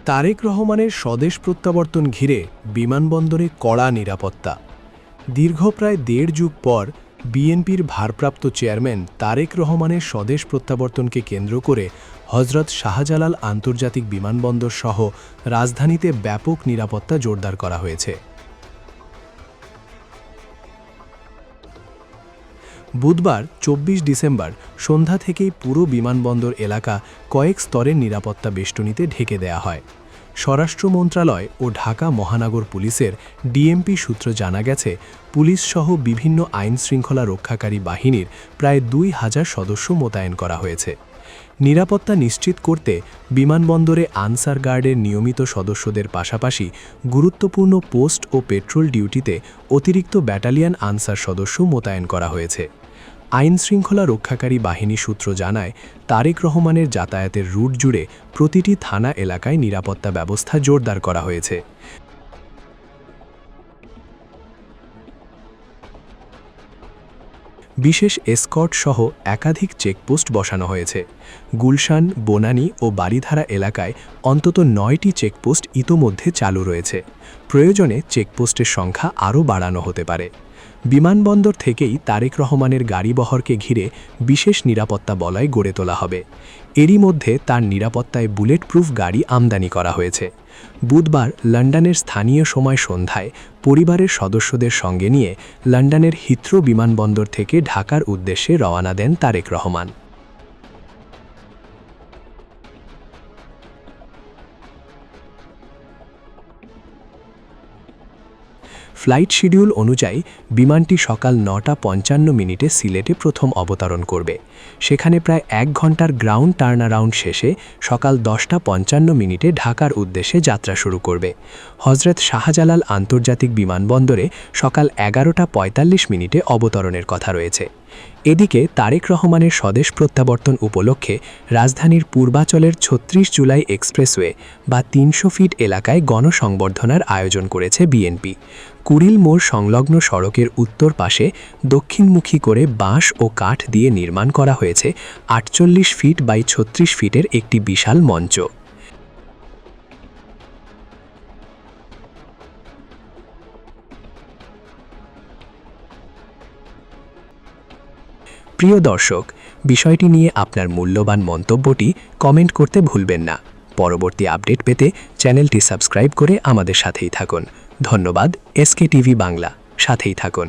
তারেক রহমানের স্বদেশ প্রত্যাবর্তন ঘিরে বিমানবন্দরে কড়া নিরাপত্তা। দীর্ঘ প্রায় দেড় যুগ পর বিএনপির ভারপ্রাপ্ত চেয়ারম্যান তারেক রহমানের স্বদেশ প্রত্যাবর্তনকে কেন্দ্র করে হজরত শাহজালাল আন্তর্জাতিক বিমানবন্দর সহ রাজধানীতে ব্যাপক নিরাপত্তা জোরদার করা হয়েছে। বুধবার ২৪ ডিসেম্বর সন্ধ্যা থেকেই পুরো বিমানবন্দর এলাকা কয়েক স্তরের নিরাপত্তা বেষ্টনীতে ঢেকে দেয়া হয়। স্বরাষ্ট্র মন্ত্রণালয় ও ঢাকা মহানগর পুলিশের ডিএমপি সূত্র জানা গেছে, পুলিশসহ বিভিন্ন আইনশৃঙ্খলা রক্ষাকারী বাহিনীর প্রায় ২,০০০ সদস্য মোতায়েন করা হয়েছে। নিরাপত্তা নিশ্চিত করতে বিমানবন্দরে আনসার গার্ডের নিয়মিত সদস্যদের পাশাপাশি গুরুত্বপূর্ণ পোস্ট ও পেট্রোল ডিউটিতে অতিরিক্ত ব্যাটালিয়ন আনসার সদস্য মোতায়েন করা হয়েছে। আইনশৃঙ্খলা রক্ষাকারী বাহিনী সূত্র জানায়, তারেক রহমানের যাতায়াতের রুট জুড়ে প্রতিটি থানা এলাকায় নিরাপত্তা ব্যবস্থা জোরদার করা হয়েছে। বিশেষ এসকর্ট সহ একাধিক চেকপোস্ট বসানো হয়েছে। গুলশান, বনানী ও বারিধারা এলাকায় অন্তত ৯টি চেকপোস্ট ইতোমধ্যে চালু রয়েছে। প্রয়োজনে চেকপোস্টের সংখ্যা আরও বাড়ানো হতে পারে। বিমানবন্দর থেকেই তারেক রহমানের গাড়িবহরকে ঘিরে বিশেষ নিরাপত্তা বলয় গড়ে তোলা হবে। এরই মধ্যে তার নিরাপত্তায় বুলেট প্রুফ গাড়ি আমদানি করা হয়েছে। বুধবার লন্ডনের স্থানীয় সময় সন্ধ্যায় পরিবারের সদস্যদের সঙ্গে নিয়ে লন্ডনের হিথ্রো বিমানবন্দর থেকে ঢাকার উদ্দেশ্যে রওনা দেন তারেক রহমান। ফ্লাইট শিডিউল অনুযায়ী বিমানটি সকাল ৯টা ৫৫ সিলেটে প্রথম অবতরণ করবে। সেখানে প্রায় ১ ঘন্টার গ্রাউন্ড টার্নারাউন্ড শেষে সকাল ১০টা ৫৫ ঢাকার উদ্দেশ্যে যাত্রা শুরু করবে। হজরত শাহজালাল আন্তর্জাতিক বিমানবন্দরে সকাল ১১টা ৪৫ অবতরণের কথা রয়েছে। এদিকে তারেক রহমানের স্বদেশ প্রত্যাবর্তন উপলক্ষে রাজধানীর পূর্বাচলের ৩৬ জুলাই এক্সপ্রেসওয়ে বা ৩০০ ফিট এলাকায় গণসংবর্ধনার আয়োজন করেছে বিএনপি। কুড়িল মোড় সংলগ্ন সড়কের উত্তর পাশে দক্ষিণমুখী করে বাঁশ ও কাঠ দিয়ে নির্মাণ করা হয়েছে ৪৮ ফিট বাই ৩৬ ফিটের একটি বিশাল মঞ্চ। প্রিয় দর্শক, বিষয়টি নিয়ে আপনার মূল্যবান মন্তব্যটি কমেন্ট করতে ভুলবেন না। পরবর্তী আপডেট পেতে চ্যানেলটি সাবস্ক্রাইব করে আমাদের সাথেই থাকুন। ধন্যবাদ। এসকে টিভি বাংলা, সাথেই থাকুন।